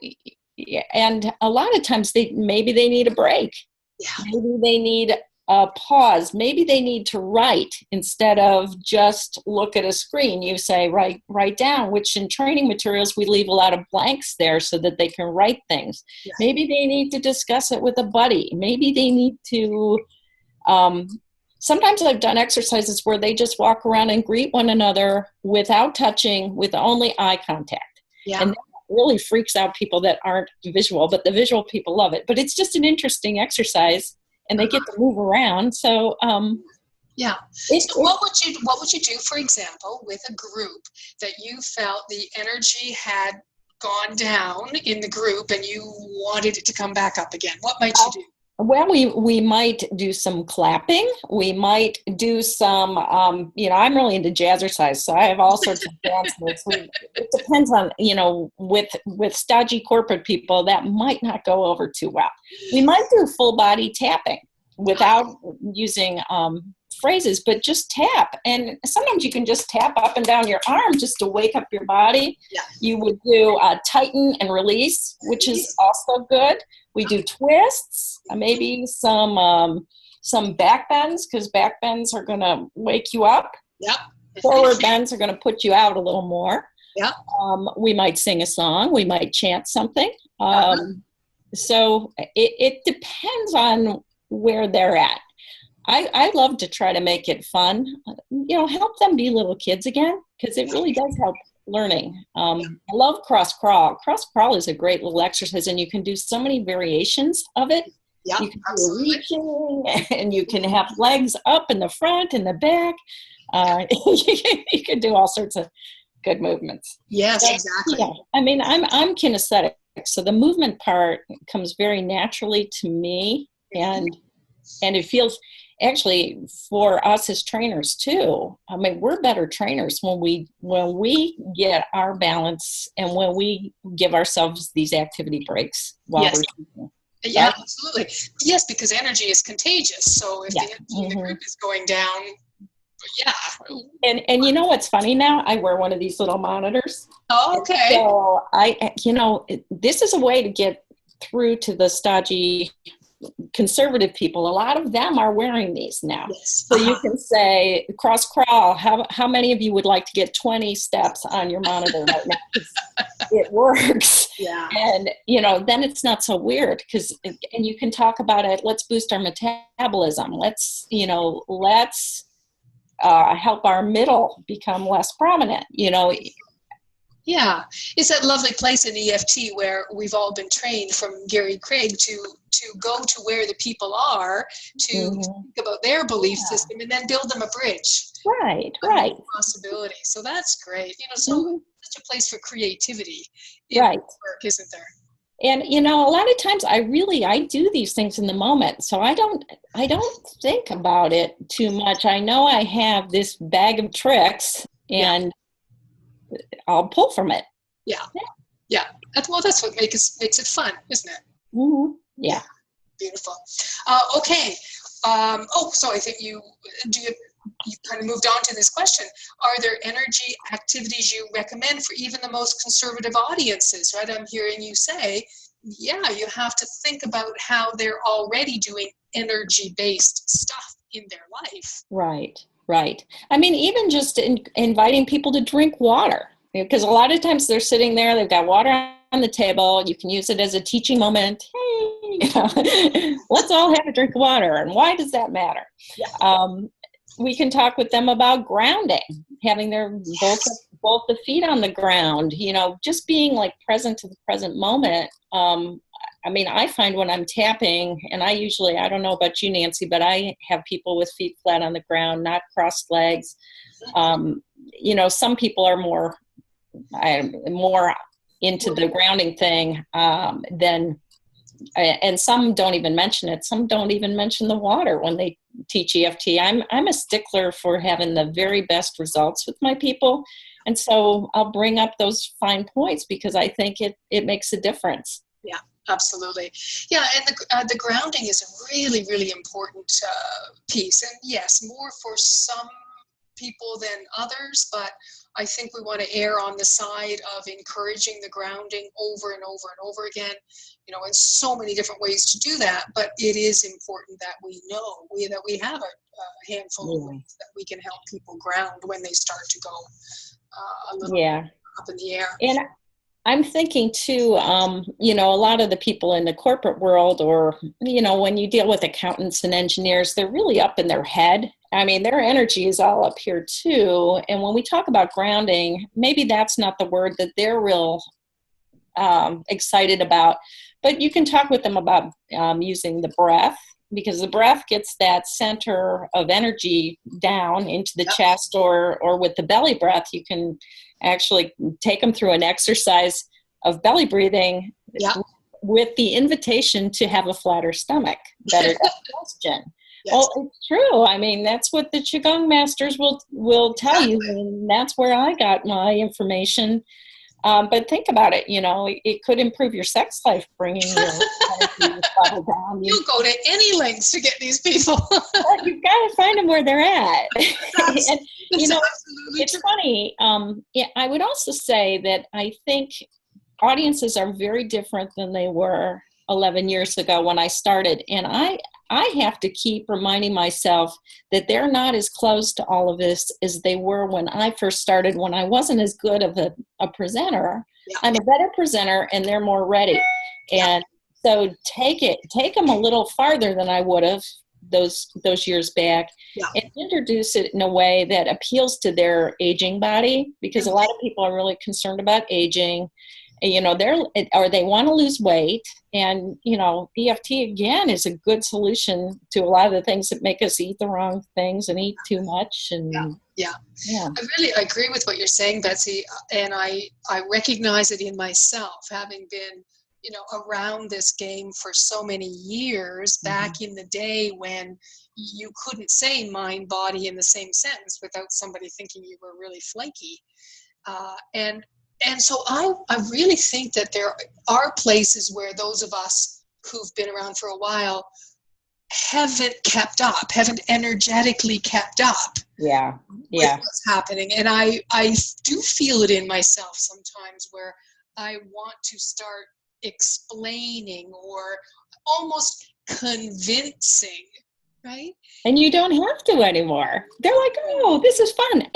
and a lot of times maybe they need a break.
Yeah.
Maybe they need a pause. Maybe they need to write instead of just look at a screen. You say, write down, which in training materials, we leave a lot of blanks there so that they can write things. Yeah. Maybe they need to discuss it with a buddy. Maybe they need to, sometimes I've done exercises where they just walk around and greet one another without touching, with only eye contact.
Yeah.
And that really freaks out people that aren't visual, but the visual people love it. But it's just an interesting exercise. And they get to move around. So,
yeah. So what would you do, for example, with a group that you felt the energy had gone down in the group and you wanted it to come back up again? What might you do?
Well, we might do some clapping. We might do some, I'm really into jazzercise, so I have all sorts of dance moves. It depends on, with stodgy corporate people, that might not go over too well. We might do full body tapping without using phrases, but just tap. And sometimes you can just tap up and down your arm just to wake up your body.
Yeah.
You would do tighten and release, which is also good. We do twists, maybe some back bends, because back bends are going to wake you up.
Yep.
Forward bends are going to put you out a little more.
Yep.
We might sing a song. We might chant something. So it depends on where they're at. I love to try to make it fun, help them be little kids again, because it really does help learning. I love cross crawl. Cross crawl is a great little exercise, and you can do so many variations of it.
Yeah,
you can
absolutely.
do reaching, and you can have legs up in the front and the back. You can do all sorts of good movements.
Yes, exactly.
Yeah, I mean, I'm kinesthetic, so the movement part comes very naturally to me, and it feels. Actually, for us as trainers too, I mean, we're better trainers when we get our balance and when we give ourselves these activity breaks while we're teaching.
Yeah, absolutely. Yes, because energy is contagious. So if the energy in the group is going down,
And you know what's funny now? I wear one of these little monitors.
Oh, okay.
So this is a way to get through to the stodgy conservative people. A lot of them are wearing these now.
Yes.
So you can say, cross crawl, how many of you would like to get 20 steps on your monitor right now? It works.
Yeah.
And, then it's not so weird and you can talk about it. Let's boost our metabolism. Let's help our middle become less prominent,
Yeah, it's that lovely place in EFT where we've all been trained from Gary Craig to go to where the people are, to think about their belief system, and then build them a bridge.
Right.
Possibility. So that's great. So such a place for creativity in
right.
work, isn't there?
And a lot of times I do these things in the moment, so I don't think about it too much. I know I have this bag of tricks, and I'll pull from it. Yeah.
That's what makes it fun, isn't it?
Mm-hmm. Yeah.
Beautiful. Okay. So I think you kind of moved on to this question. Are there energy activities you recommend for even the most conservative audiences? Right. I'm hearing you say, you have to think about how they're already doing energy-based stuff in their life.
Right. I mean, even just inviting people to drink water, because a lot of times they're sitting there, they've got water on the table. You can use it as a teaching moment. Hey, let's all have a drink of water. And why does that matter? Yeah. We can talk with them about grounding, having their both the feet on the ground, just being like present to the present moment. I mean, I find when I'm tapping, and I don't know about you, Nancy, but I have people with feet flat on the ground, not crossed legs. Some people are more into the grounding thing and some don't even mention it. Some don't even mention the water when they teach EFT. I'm a stickler for having the very best results with my people. And so I'll bring up those fine points because I think it makes a difference.
Yeah, absolutely. Yeah, and the grounding is a really, really important piece. And yes, more for some people than others, but I think we want to err on the side of encouraging the grounding over and over and over again, in so many different ways to do that. But it is important that we know that we have a handful of ways that we can help people ground when they start to go a little up in the air.
And I'm thinking too, a lot of the people in the corporate world, or, when you deal with accountants and engineers, they're really up in their head. I mean, their energy is all up here too. And when we talk about grounding, maybe that's not the word that they're real excited about, but you can talk with them about using the breath, because the breath gets that center of energy down into the chest, or with the belly breath, you can actually take them through an exercise of belly breathing with the invitation to have a flatter stomach, better digestion.
Yes.
Well, it's true. I mean, that's what the Qigong masters will tell you, and that's where I got my information. But think about it, it could improve your sex life, bringing your energy level down.
You'll go to any lengths to get these people.
Well, you've got to find them where they're at. And,
absolutely
it's
true.
funny. I would also say that I think audiences are very different than they were 11 years ago when I started. And I have to keep reminding myself that they're not as close to all of this as they were when I first started, when I wasn't as good of a presenter.
Yeah.
I'm a better presenter and they're more ready. And so take them a little farther than I would have those years back, and introduce it in a way that appeals to their aging body, because a lot of people are really concerned about aging. They want to lose weight, and EFT again is a good solution to a lot of the things that make us eat the wrong things and eat too much. And
I agree with what you're saying, Betsy, and I recognize it in myself, having been around this game for so many years, back in the day when you couldn't say mind body in the same sentence without somebody thinking you were really flaky, and so I really think that there are places where those of us who've been around for a while haven't energetically kept up with what's happening. And I do feel it in myself sometimes, where I want to start explaining or almost convincing, right?
And you don't have to anymore. They're like, oh, this is fun.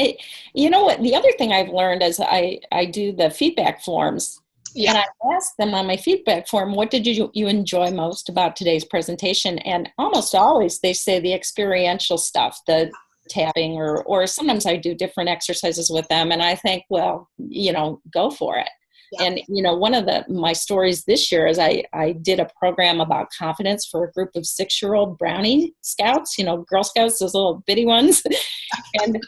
You know what? The other thing I've learned is I do the feedback forms. And I ask them on my feedback form, what did you enjoy most about today's presentation? And almost always they say the experiential stuff, the tapping, or sometimes I do different exercises with them. And I think, well, go for it. And, one of my stories this year is I did a program about confidence for a group of 6-year-old brownie scouts, Girl Scouts, those little bitty ones. And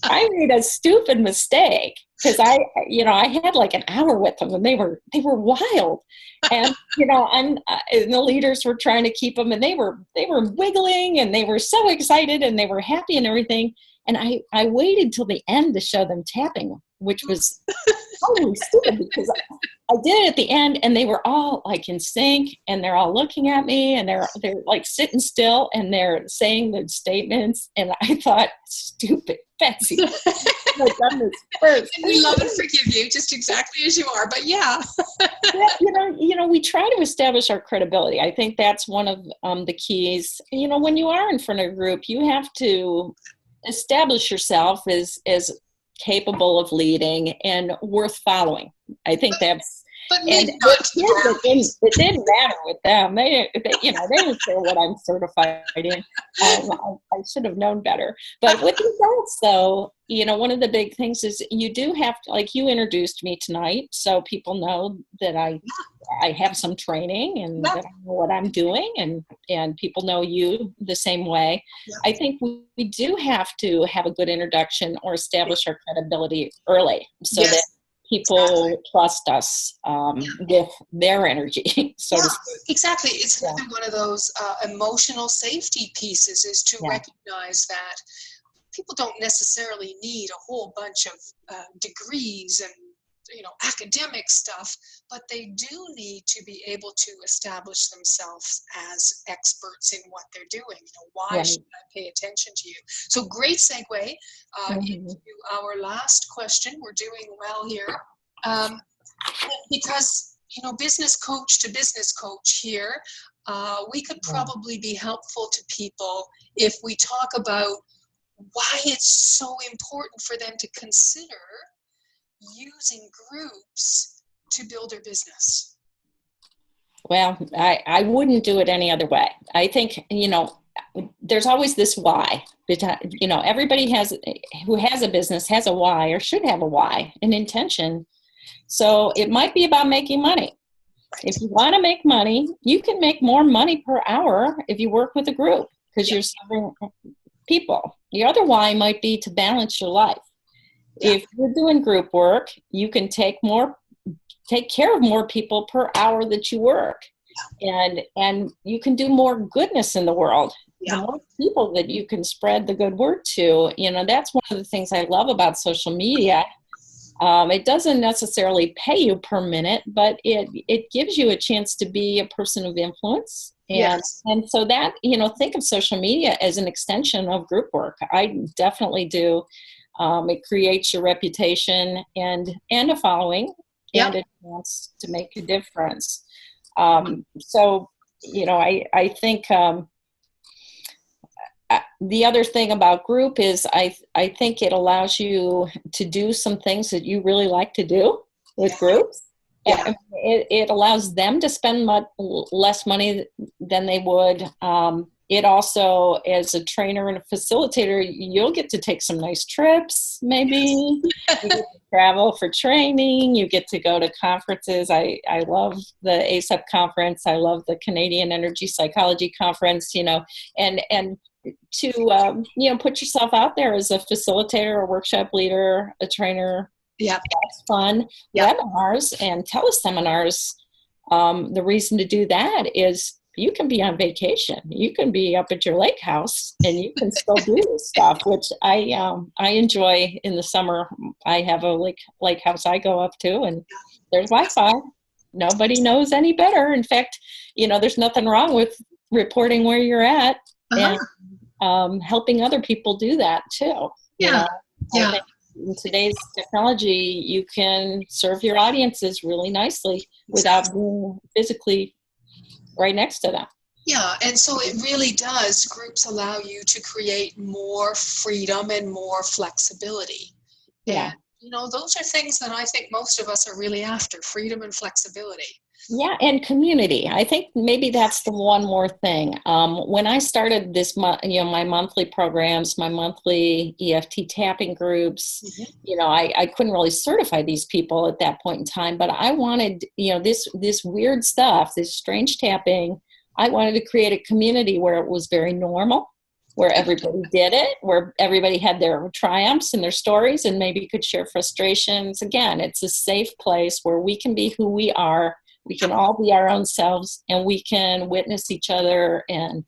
I made a stupid mistake because I had like an hour with them, and they were wild. And, and the leaders were trying to keep them, and they were wiggling, and they were so excited, and they were happy and everything. And I waited till the end to show them tapping, which was totally stupid, because I did it at the end, and they were all like in sync, and they're all looking at me, and they're like sitting still, and they're saying the statements. And I thought, stupid Betsy, I've done this first.
And we love and forgive you just exactly as you are. But
we try to establish our credibility. I think that's one of the keys. When you are in front of a group, you have to establish yourself as capable of leading and worth following. I think that's.
But maybe not to the brownies.
It didn't matter with them. They didn't care what I'm certified in. I should have known better. But with results, though, one of the big things is you do have to, like you introduced me tonight, so people know that I have some training and that I know what I'm doing, and people know you the same way. I think we do have to have a good introduction or establish our credibility early, so that people trust us with their energy.
Exactly. It's another one of those emotional safety pieces, is to recognize that people don't necessarily need a whole bunch of degrees and academic stuff, but they do need to be able to establish themselves as experts in what they're doing. Why should I pay attention to you? So great segue into our last question. We're doing well here, because business coach to business coach here, we could probably be helpful to people if we talk about why it's so important for them to consider using groups to build their business.
Well, I wouldn't do it any other way. I think, there's always this why. Everybody who has a business has a why, or should have a why, an intention. So it might be about making money. If you want to make money, you can make more money per hour if you work with a group, because you're serving people. The other why might be to balance your life. If you're doing group work, you can take more take care of more people per hour that you work. And you can do more goodness in the world. The more people that you can spread the good word to, that's one of the things I love about social media. It doesn't necessarily pay you per minute, but it gives you a chance to be a person of influence. And so that, think of social media as an extension of group work. I definitely do. It creates your reputation and a following and a chance to make a difference. So, I think the other thing about group is I think it allows you to do some things that you really like to do with groups. Yeah. It allows them to spend less money than they would. It also, as a trainer and a facilitator, you'll get to take some nice trips, maybe. You get to travel for training. You get to go to conferences. I love the ACAP conference. I love the Canadian Energy Psychology Conference, and to, put yourself out there as a facilitator, a workshop leader, a trainer. Yeah, that's fun. Webinars and teleseminars. The reason to do that is you can be on vacation. You can be up at your lake house and you can still do this stuff, which I enjoy in the summer. I have a lake house I go up to, and there's Wi-Fi. Nobody knows any better. In fact, there's nothing wrong with reporting where you're at and helping other people do that too. In today's technology, you can serve your audiences really nicely without being physically right next to them.
Yeah, and so it really does. Groups allow you to create more freedom and more flexibility.
Yeah.
And, those are things that I think most of us are really after, freedom and flexibility.
Yeah, and community. I think maybe that's the one more thing. When I started this, my monthly programs, my monthly EFT tapping groups, I couldn't really certify these people at that point in time, but I wanted, this weird stuff, this strange tapping. I wanted to create a community where it was very normal, where everybody did it, where everybody had their triumphs and their stories and maybe could share frustrations. Again, it's a safe place where we can be who we are. We can all be our own selves, and we can witness each other and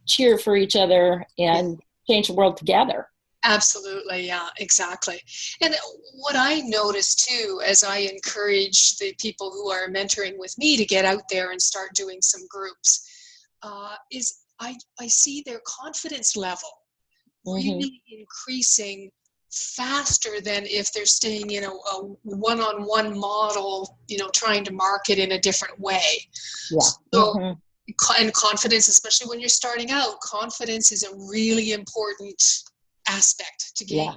cheer for each other and change the world together.
Absolutely. Yeah, exactly. And what I notice too, as I encourage the people who are mentoring with me to get out there and start doing some groups, is I see their confidence level really increasing faster than if they're staying in a one-on-one model, trying to market in a different way.
Yeah.
So, and confidence, especially when you're starting out, confidence is a really important aspect to gain.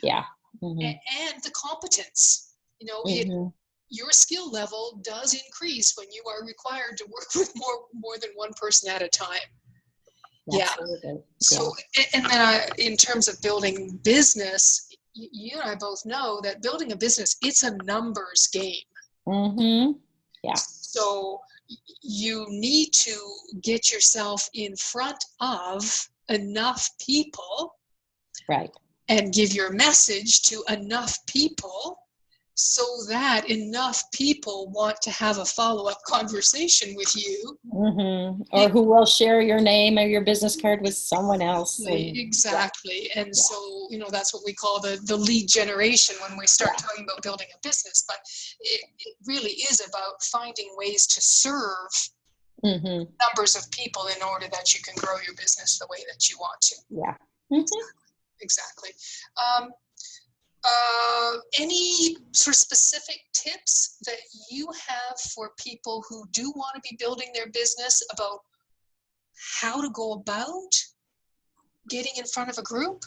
Yeah.
And the competence, your skill level does increase when you are required to work with more than one person at a time.
Absolutely.
So, and then in terms of building business, you and I both know that building a business, it's a numbers game.
Yeah.
So you need to get yourself in front of enough people,
right,
and give your message to enough people so that enough people want to have a follow-up conversation with you.
Or who will share your name or your business card with someone else.
Exactly. And so, that's what we call the lead generation when we start talking about building a business. But it really is about finding ways to serve numbers of people in order that you can grow your business the way that you want to.
Yeah.
Exactly. Any sort of specific tips that you have for people who do want to be building their business about how to go about getting in front of a group,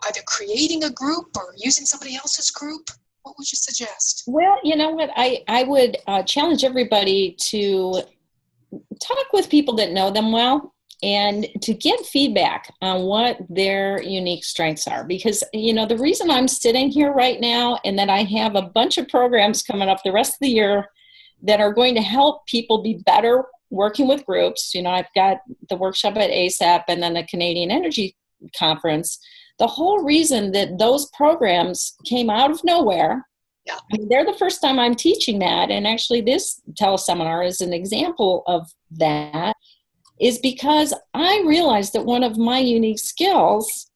either creating a group or using somebody else's group? What would you suggest?
Well, you know what, I would challenge everybody to talk with people that know them well and to get feedback on what their unique strengths are. Because, the reason I'm sitting here right now and that I have a bunch of programs coming up the rest of the year that are going to help people be better working with groups. I've got the workshop at ACAP and then the Canadian Energy Conference. The whole reason that those programs came out of nowhere
Yeah.
I mean, they're the first time I'm teaching that. And actually this teleseminar is an example of that, is because I realized that one of my unique skills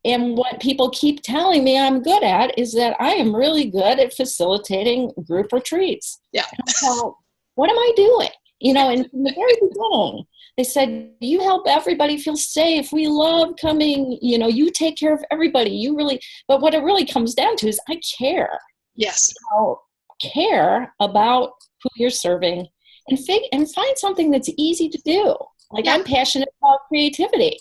and what people keep telling me I'm good at is that I am really good at facilitating group retreats.
Yeah.
So what am I doing? You know, and from the very beginning, they said, you help everybody feel safe. We love coming, you know, you take care of everybody. You really, but what it really comes down to is I care.
Yes.
Care about who you're serving and find something that's easy to do. Like I'm passionate about creativity.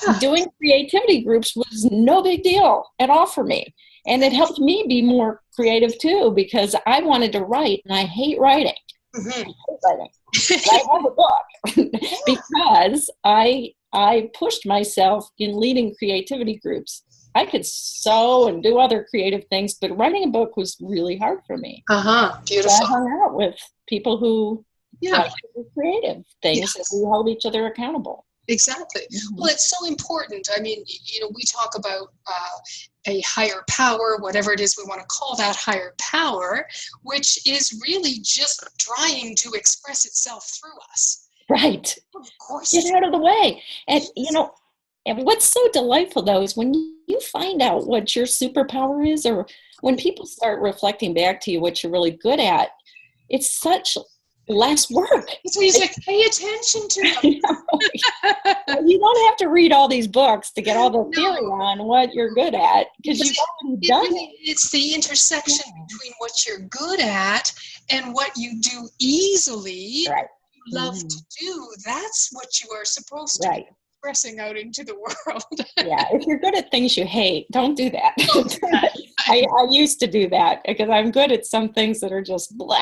Yeah.
Doing creativity groups was no big deal at all for me. And it helped me be more creative too, because I wanted to write and I hate writing.
Mm-hmm.
I hate writing. I have a book because I pushed myself in leading creativity groups. I could sew and do other creative things, but writing a book was really hard for me.
Beautiful.
So I hung out with people who like to do creative things, and we held each other accountable.
Exactly. Well, it's so important. I mean, you know, we talk about a higher power, whatever it is we want to call that higher power, which is really just trying to express itself through us.
Right.
Of course.
Get out of the way. And, you know, and what's so delightful, though, is when you find out what your superpower is, or when people start reflecting back to you what you're really good at, it's such less work.
So he's like, pay attention to them.
You don't have to read all these books to get all the theory on what you're good at, because you've already done it.
It's the intersection between what you're good at and what you do easily, love to do. That's what you are supposed to be expressing out into the world.
If you're good at things you hate, don't do that. I used to do that because I'm good at some things that are just blah.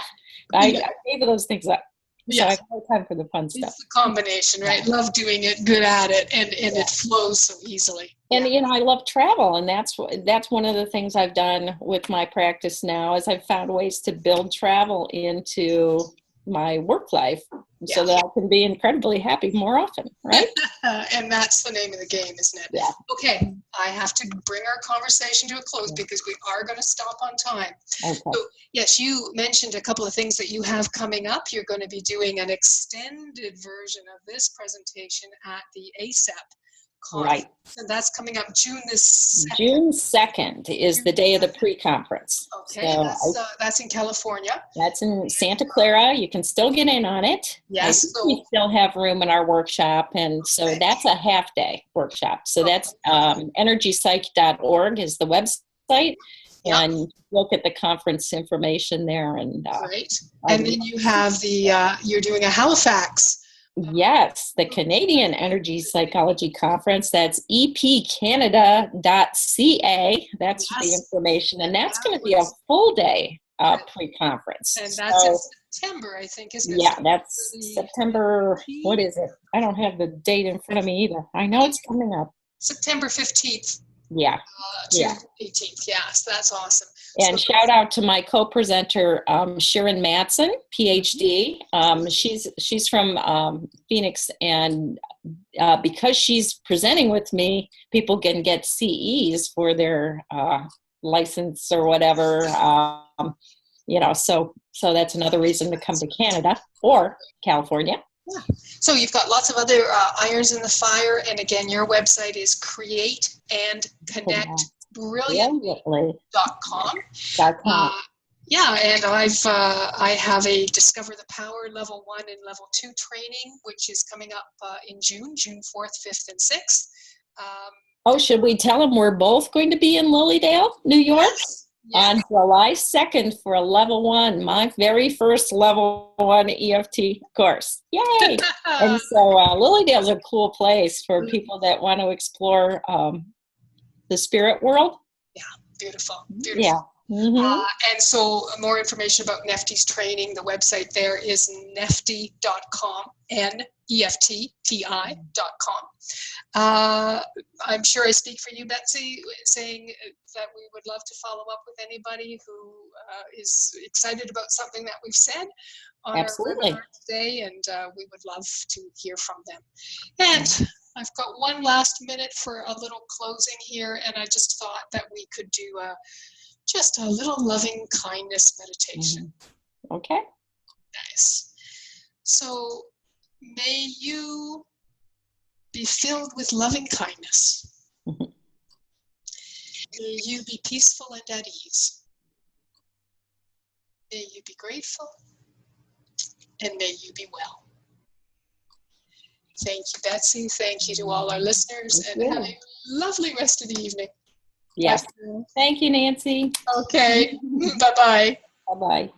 I gave those things up. So I have no time for the fun stuff.
It's the combination, right? Love doing it, good at it, and it flows so easily.
And you know, I love travel, and that's one of the things I've done with my practice now, is I've found ways to build travel into my work life so that I can be incredibly happy more often, right?
And that's the name of the game, isn't it?
Yeah.
Okay, I have to bring our conversation to a close because we are going to stop on time.
Okay.
So, yes, you mentioned a couple of things that you have coming up. You're going to be doing an extended version of this presentation at the ACAP conference.
Right.
And that's coming up June the 2nd.
June 2nd is the day of the pre-conference.
Okay,
so
that's in California.
That's in Santa Clara. You can still get in on it.
Yes.
We still have room in our workshop, and so that's a half-day workshop. So that's energypsych.org is the website, and look at the conference information there. And
great. And then you have you're doing a Halifax.
Yes, the Canadian Energy Psychology Conference. That's epcanada.ca. That's the information. And that's going to be a full day pre-conference.
And that's in September, I think, isn't it?
Yeah, that's September. What is it? I don't have the date in front of me either. I know it's coming up.
September 15th.
Yeah.
To 18th. Yeah, so that's awesome.
And shout out to my co-presenter, Sharon Matson, PhD. She's from Phoenix, and because she's presenting with me, people can get CEs for their license or whatever. You know, so that's another reason to come to Canada or California.
Yeah. So you've got lots of other irons in the fire, and again, your website is createandconnectbrilliantly.com. And I have a Discover the Power Level 1 and Level 2 training, which is coming up in June 4th, 5th, and 6th.
Should we tell them we're both going to be in Lilydale, New York? On July 2nd for a Level 1, my very first Level 1 EFT course. Yay! And so Lilydale's a cool place for people that want to explore the spirit world. Yeah,
beautiful.
Yeah. Mm-hmm.
And so more information about NeftTI's training, the website there is NeftTI.com, NeftTI.com. I'm sure I speak for you, Betsy, saying that we would love to follow up with anybody who is excited about something that we've said on our webinar today, and we would love to hear from them. And I've got one last minute for a little closing here, and I just thought that we could do just a little loving kindness meditation.
Okay.
Nice. So may you be filled with loving kindness. May you be peaceful and at ease. May you be grateful, and may you be well. Thank you, Betsy. Thank you to all our listeners, and have a lovely rest of the evening.
Yes. Thank you, Nancy.
Okay. Bye-bye.
Bye-bye.